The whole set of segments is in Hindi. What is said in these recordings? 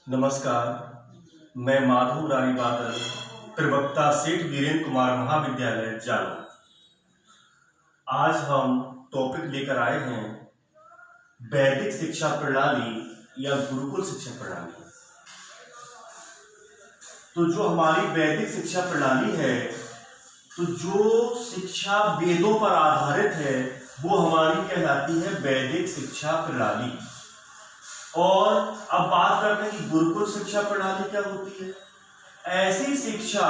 नमस्कार, मैं माधव रानी बादल, प्रवक्ता सेठ वीरेंद्र कुमार महाविद्यालय जालौर। आज हम टॉपिक लेकर आए हैं वैदिक शिक्षा प्रणाली या गुरुकुल शिक्षा प्रणाली। तो जो हमारी वैदिक शिक्षा प्रणाली है, तो जो शिक्षा वेदों पर आधारित है वो हमारी कहलाती है वैदिक शिक्षा प्रणाली। और अब बात करते हैं कि गुरुकुल शिक्षा प्रणाली क्या होती है। ऐसी शिक्षा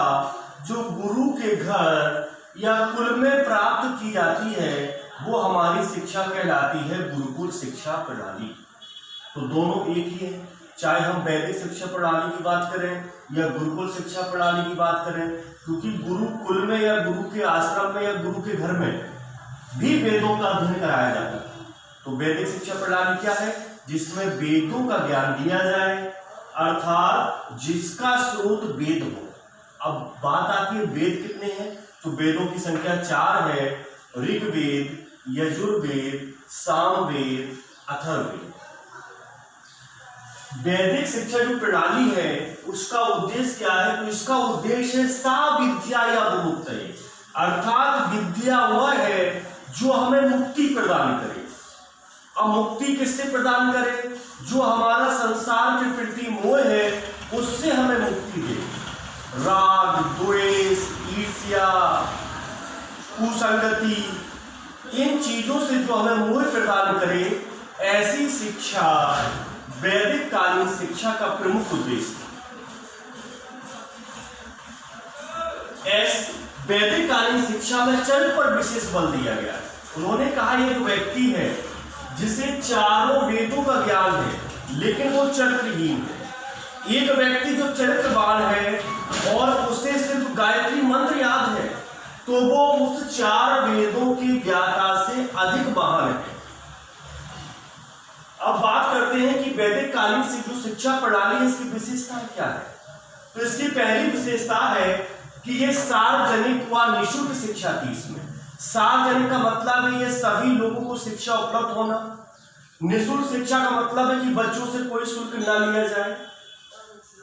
जो गुरु के घर या कुल में प्राप्त की जाती है वो हमारी शिक्षा कहलाती है गुरुकुल शिक्षा प्रणाली। तो दोनों एक ही है, चाहे हम वैदिक शिक्षा प्रणाली की बात करें या गुरुकुल शिक्षा प्रणाली की बात करें, क्योंकि गुरुकुल में या गुरु के आश्रम में या गुरु के घर में भी वेदों का अध्ययन कराया जाता है। तो वैदिक शिक्षा प्रणाली क्या है? जिसमें वेदों का ज्ञान दिया जाए, अर्थात जिसका स्रोत वेद हो। अब बात आती है वेद कितने हैं, तो वेदों की संख्या 4 है। ऋग्वेद, यजुर्वेद, सामवेद, अथर्ववेद। वैदिक शिक्षा जो प्रणाली है उसका उद्देश्य क्या है? तो इसका उद्देश्य है सा विद्या या विमुक्त, अर्थात विद्या वह है जो हमें मुक्ति प्रदान करे। अब मुक्ति किससे प्रदान करे? जो हमारा संसार के प्रति मोह है उससे हमें मुक्ति दे। राग, द्वेष, ईर्ष्या, कुसंगति, इन चीजों से जो हमें मोह प्रदान करे, ऐसी शिक्षा वैदिक कालीन शिक्षा का प्रमुख उद्देश्य है। वैदिक कालीन शिक्षा में चल पर विशेष बल दिया गया है। उन्होंने कहा एक व्यक्ति है जिसे चारों वेदों का ज्ञान है लेकिन वो चरित्रहीन है। एक व्यक्ति जो चरित्रवान है और उसे सिर्फ गायत्री मंत्र याद है, तो वो उस 4 वेदों की ज्ञाता से अधिक महान है। अब बात करते हैं कि वैदिक कालीन से जो शिक्षा प्रणाली है इसकी विशेषता क्या है। तो इसकी पहली विशेषता है कि ये सार्वजनिक व निःशुल्क शिक्षा थी। इसमें सार्वजनिक का मतलब है ये सभी लोगों को शिक्षा उपलब्ध होना। निःशुल्क शिक्षा का मतलब है कि बच्चों से कोई शुल्क न लिया जाए।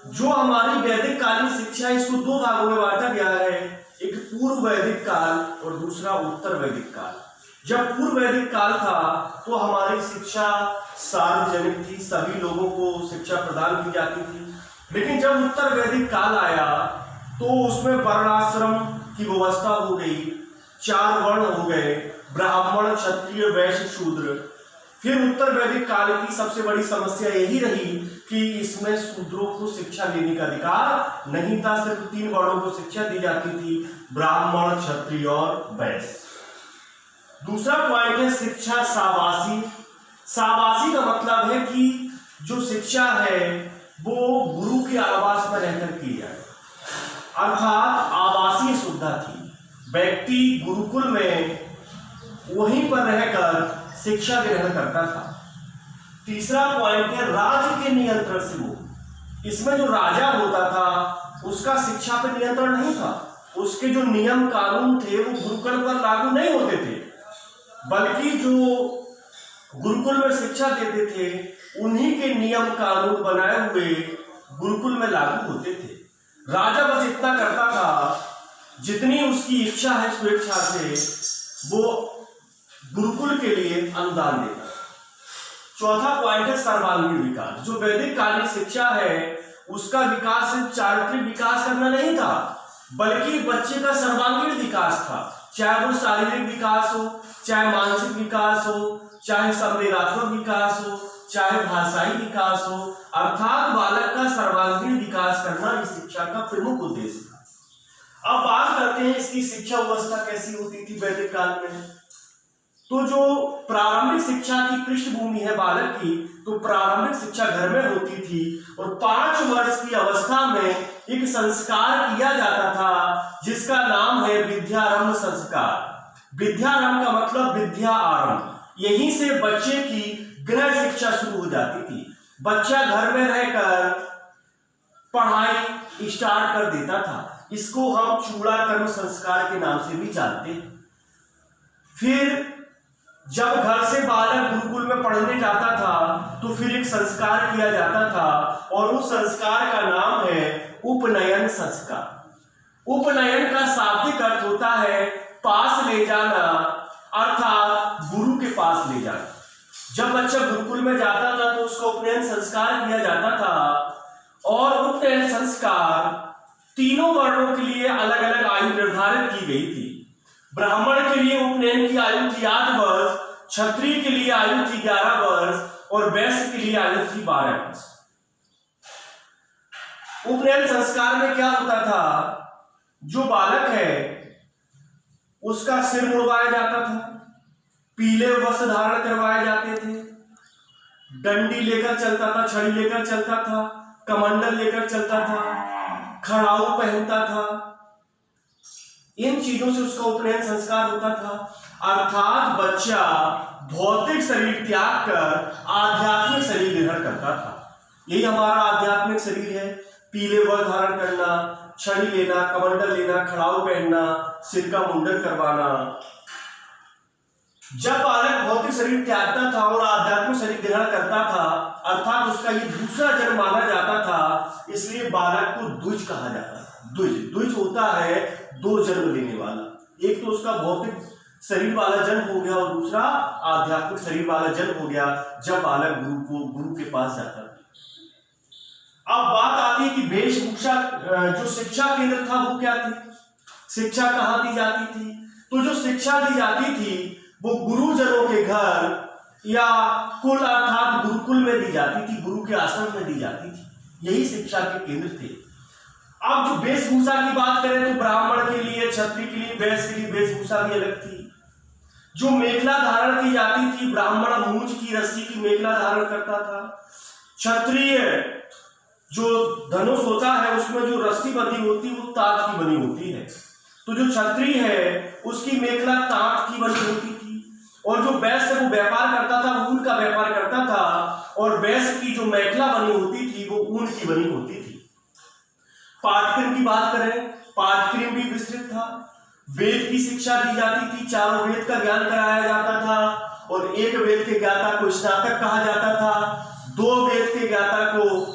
जो हमारी वैदिक कालीन शिक्षा है इसको 2 भागों में बांटा गया है, एक पूर्व वैदिक काल और दूसरा उत्तर वैदिक काल। जब पूर्व वैदिक काल था तो हमारी शिक्षा सार्वजनिक थी, सभी लोगों को शिक्षा प्रदान की जाती थी। लेकिन जब उत्तर वैदिक काल आया तो उसमें वर्णाश्रम की व्यवस्था हो गई, 4 वर्ण हो गए, ब्राह्मण, क्षत्रिय, वैश्य, शूद्र। फिर उत्तर वैदिक काल की सबसे बड़ी समस्या यही रही कि इसमें शूद्रों को शिक्षा लेने का अधिकार नहीं था। सिर्फ 3 वर्णों को शिक्षा दी जाती थी, ब्राह्मण, क्षत्रिय और वैश्य। दूसरा पॉइंट है शिक्षा सावासी। सावासी का मतलब है कि जो शिक्षा है वो गुरु के आवास में रहकर की जाए, अर्थात आवासीय सुविधा थी। व्यक्ति गुरुकुल में वहीं पर रहकर शिक्षा ग्रहण करता था। तीसरा पॉइंट है राज्य के नियंत्रण से मुक्त। इसमें जो राजा होता था उसका शिक्षा पर नियंत्रण नहीं था। उसके जो नियम कानून थे वो गुरुकुल पर लागू नहीं होते थे, बल्कि जो गुरुकुल में शिक्षा देते थे उन्हीं के नियम कानून बनाए हुए गुरुकुल में लागू होते थे। राजा बस इतना करता था जितनी उसकी इच्छा है, स्वेच्छा से वो गुरुकुल के लिए अनुदान देता। चौथा पॉइंट है सर्वांगीण विकास। जो वैदिक कालीन शिक्षा है उसका विकास सिर्फ चारित्रिक विकास करना नहीं था, बल्कि बच्चे का सर्वांगीण विकास था। चाहे वो शारीरिक विकास हो, चाहे मानसिक विकास हो, चाहे संवेगात्मक विकास हो, चाहे भाषाई विकास हो, अर्थात बालक का सर्वांगीण विकास करना इस शिक्षा का प्रमुख उद्देश्य था। अब बात करते हैं इसकी शिक्षा व्यवस्था कैसी होती थी वैदिक काल में। तो जो प्रारंभिक शिक्षा की पृष्ठभूमि है बालक की, तो प्रारंभिक शिक्षा घर में होती थी और 5 वर्ष की अवस्था में एक संस्कार किया जाता था जिसका नाम है विद्यारंभ संस्कार। विद्यारंभ का मतलब विद्या आरंभ। यहीं से बच्चे की गृह शिक्षा शुरू हो जाती थी। बच्चा घर में रहकर पढ़ाई स्टार्ट कर देता था। इसको हम चूड़ा कर्म संस्कार के नाम से भी जानते हैं। फिर जब घर से बालक गुरुकुल में पढ़ने जाता था तो फिर एक संस्कार किया जाता था और उस संस्कार का नाम है उपनयन संस्कार। उपनयन का शाब्दिक अर्थ होता है पास ले जाना, अर्थात गुरु के पास ले जाना। जब बच्चा गुरुकुल में जाता था तो उसका उपनयन संस्कार किया जाता था और उपनयन संस्कार तीनों वर्णों के लिए अलग अलग आयु निर्धारित की गई थी। ब्राह्मण के लिए उपनयन की आयु थी 8 वर्ष, क्षत्रिय के लिए आयु थी 11 वर्ष और वैश्य के लिए आयु थी 12 वर्ष। उपनयन संस्कार में क्या होता था, जो बालक है उसका सिर मुड़वाया जाता था, पीले वस्त्र धारण करवाए जाते थे, डंडी लेकर चलता था, छड़ी लेकर चलता था, कमंडल लेकर चलता था, खड़ाऊ पहनता था। इन चीजों से उसका उपनयन संस्कार होता था। अर्थात बच्चा भौतिक शरीर त्याग कर आध्यात्मिक शरीर ग्रहण करता था। यही हमारा आध्यात्मिक शरीर है, पीले वस्त्र धारण करना, छड़ी लेना, कमंडल लेना, खड़ाऊ पहनना, सिर का मुंडन करवाना। जब बालक भौतिक शरीर त्यागता था और आध्यात्मिक शरीर ग्रहण करता था, अर्थात उसका ये दूसरा जन्म माना जाता था, इसलिए बालक को द्विज कहा जाता था। द्विज होता है 2 जन्म लेने वाला। एक तो उसका भौतिक शरीर वाला जन्म हो गया और दूसरा आध्यात्मिक शरीर वाला जन्म हो गया जब बालक गुरु के पास जाता था। अब बात आती है कि वेशभूषा, जो शिक्षा केंद्र था वो क्या थी, शिक्षा कहाँ दी जाती थी। तो जो शिक्षा दी जाती थी वो गुरुजनों के घर या कुल अर्थात गुरुकुल में दी जाती थी, गुरु के आश्रम में दी जाती थी। यही शिक्षा के केंद्र थे। अब जो वेशभूषा की बात करें तो ब्राह्मण के लिए, क्षत्रिय के लिए, वैश्य के लिए वेशभूषा भी अलग थी। जो मेखला धारण की जाती थी, ब्राह्मण मूंज की रस्सी की मेखला धारण करता था। क्षत्रिय जो धनुष होता है उसमें जो रस्सी बंधी होती है वो तांत की बनी होती है। तो जो क्षत्रिय है उसकी मेखला तांत की बनी होती थी और जो वैश्य वो व्यापार करता था वो ऊन का व्यापार करता था और वैश्य की जो मेखला बनी होती थी वो ऊन की बनी होती थी। पाठक्रम की बात करें, पाठक्रम भी विस्तृत था। वेद की शिक्षा दी जाती थी, 4 वेद का ज्ञान कराया जाता था और 1 वेद के ज्ञाता को स्नातक कहा जाता था, 2 वेद के ज्ञाता को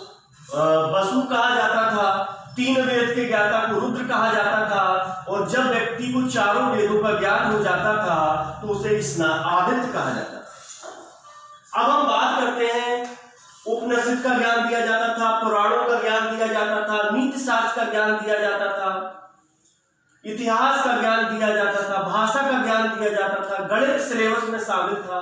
वसु कहा जाता था, 3 वेद के ज्ञाता को रुद्र कहा जाता था और जब व्यक्ति को 4 वेदों का ज्ञान हो जाता था तो उसे आदित्य कहा जाता था। अब हम बात करते हैं, उपनिषद का ज्ञान दिया जाता था, पुराणों का ज्ञान दिया जाता था, नीति शास्त्र का ज्ञान दिया जाता था, इतिहास का ज्ञान दिया जाता था, भाषा का ज्ञान दिया जाता था, गणित सिलेबस में शामिल था,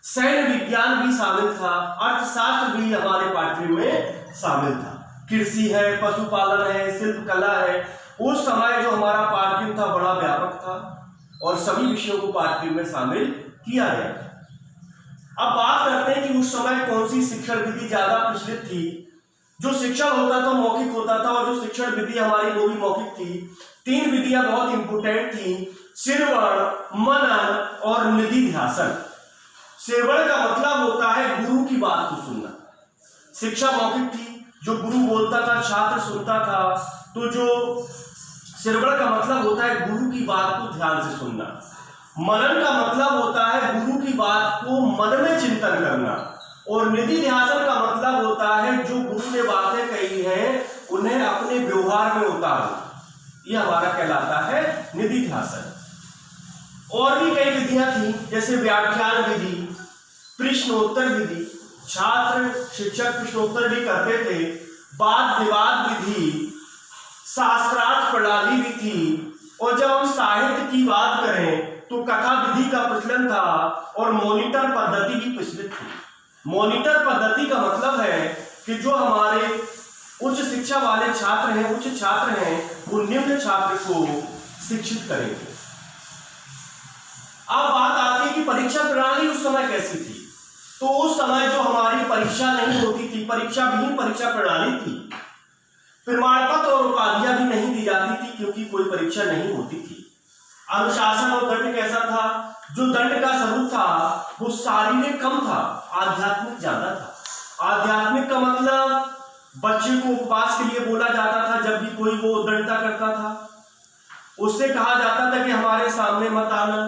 सैन्य विज्ञान भी शामिल था, अर्थशास्त्र भी हमारे पाठ्यक्रम में शामिल था, कृषि है, पशुपालन है, शिल्प कला है। उस समय जो हमारा पाठ्यक्रम था बड़ा व्यापक था और सभी विषयों को पाठ्यक्रम में शामिल किया गया था। अब बात करते हैं कि उस समय कौन सी शिक्षण विधि ज्यादा प्रचलित थी। जो शिक्षण होता था मौखिक होता था और जो शिक्षण विधि हमारी वो भी मौखिक थी। 3 विधियां बहुत इंपोर्टेंट थी, श्रवण, मनन और निधिध्यासन। श्रवण का मतलब होता है गुरु की बात को सुनना। शिक्षा मौखिक थी, जो गुरु बोलता था छात्र सुनता था। तो जो श्रवण का मतलब होता है गुरु की बात को ध्यान से सुनना। मनन का मतलब होता है गुरु की बात को मन में चिंतन करना और निधिध्यासन का मतलब होता है जो गुरु ने बातें कही हैं उन्हें अपने व्यवहार में उतारना। यह हमारा कहलाता है निधिध्यासन। और भी कई विधियां थी, जैसे व्याख्यान विधि, प्रश्नोत्तर विधि, छात्र शिक्षक प्रश्नोत्तर भी करते थे, वाद विवाद विधि, शास्त्रार्थ प्रणाली भी थी। और जब हम साहित्य की बात करें तो कथा विधि का प्रचलन था और मॉनिटर पद्धति भी प्रचलित थी। मॉनिटर पद्धति का मतलब है कि जो हमारे उच्च शिक्षा वाले छात्र हैं, उच्च छात्र हैं, वो निम्न छात्र को शिक्षित करेंगे। अब बात आती है कि परीक्षा प्रणाली उस समय कैसी थी। तो उस समय जो हमारी परीक्षा नहीं होती थी, परीक्षा विहीन परीक्षा प्रणाली थी। प्रमाण पत्र और उपाधियां भी नहीं दी जाती थी क्योंकि कोई परीक्षा नहीं होती थी। अनुशासन और दंड कैसा था? जो दंड का स्वरूप था वो शारीरिक कम था, आध्यात्मिक ज्यादा था। आध्यात्मिक का मतलब बच्चे को उपवास के लिए बोला जाता था जब भी कोई वो दंडता करता था। उससे कहा जाता था कि हमारे सामने मत आना।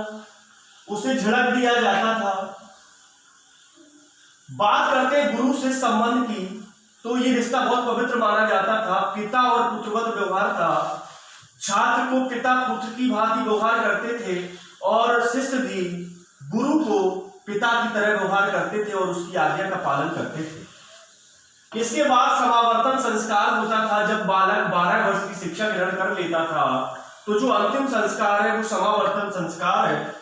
उसे झड़क दिया जाता था। बात करते हैं गुरु से संबंध की, तो ये रिश्ता बहुत पवित्र माना जाता था। पिता और पुत्रवत व्यवहार था। छात्र को पिता पुत्र की भांति व्यवहार करते थे और शिष्य भी गुरु को पिता की तरह व्यवहार करते थे और उसकी आज्ञा का पालन करते थे। इसके बाद समावर्तन संस्कार होता था। जब बालक 12 वर्ष की शिक्षा ग्रहण कर लेता था तो जो अंतिम संस्कार है वो समावर्तन संस्कार है।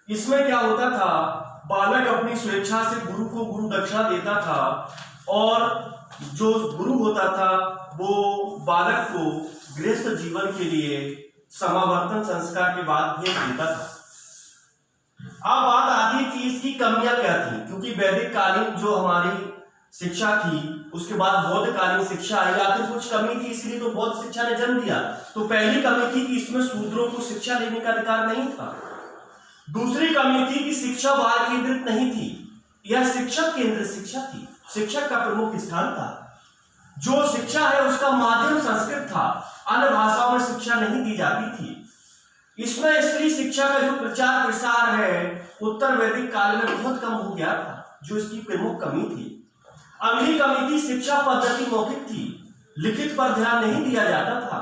इसमें क्या होता था, बालक अपनी स्वेच्छा से गुरु को गुरु दक्षिणा देता था और जो गुरु होता था वो बालक को गृहस्थ जीवन के लिए समावर्तन संस्कार के बाद भेज देता था। अब बात आती थी इसकी कमियां क्या थी, क्योंकि वैदिक कालीन जो हमारी शिक्षा थी उसके बाद बौद्ध कालीन शिक्षा आई, आखिर कुछ कमी थी, इसलिए तो बौद्ध शिक्षा ने जन्म दिया। तो पहली कमी थी कि इसमें शूद्रों को शिक्षा लेने का अधिकार नहीं था। दूसरी कमी थी कि शिक्षा बाल केंद्रित नहीं थी, यह शिक्षक केंद्रित शिक्षा थी। शिक्षक का प्रमुख स्थान था। जो शिक्षा है उसका माध्यम संस्कृत था, अन्य भाषाओं में शिक्षा नहीं दी जाती थी। इसमें स्त्री शिक्षा का जो प्रचार प्रसार है उत्तर वैदिक काल में बहुत कम हो गया था, जो इसकी प्रमुख कमी थी। अगली कमी थी शिक्षा पद्धति मौखिक थी, लिखित पर ध्यान नहीं दिया जाता था।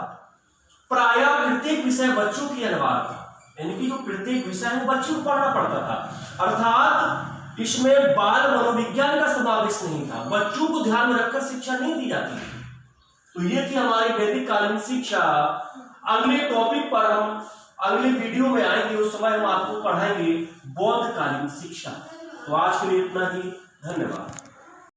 प्रायः प्रत्येक विषय बच्चों की अनिवार्य था, यानी कि जो प्रत्येक विषय है वो बच्चों को पढ़ना पड़ता था। अर्थात इसमें बाल मनोविज्ञान का समावेश नहीं था, बच्चों को ध्यान में रखकर शिक्षा नहीं दी जाती थी। तो ये थी हमारी वैदिक कालीन शिक्षा। अगले टॉपिक पर हम अगले वीडियो में आएंगे, उस समय हम आपको पढ़ाएंगे बौद्ध कालीन शिक्षा। तो आज के लिए इतना ही, धन्यवाद।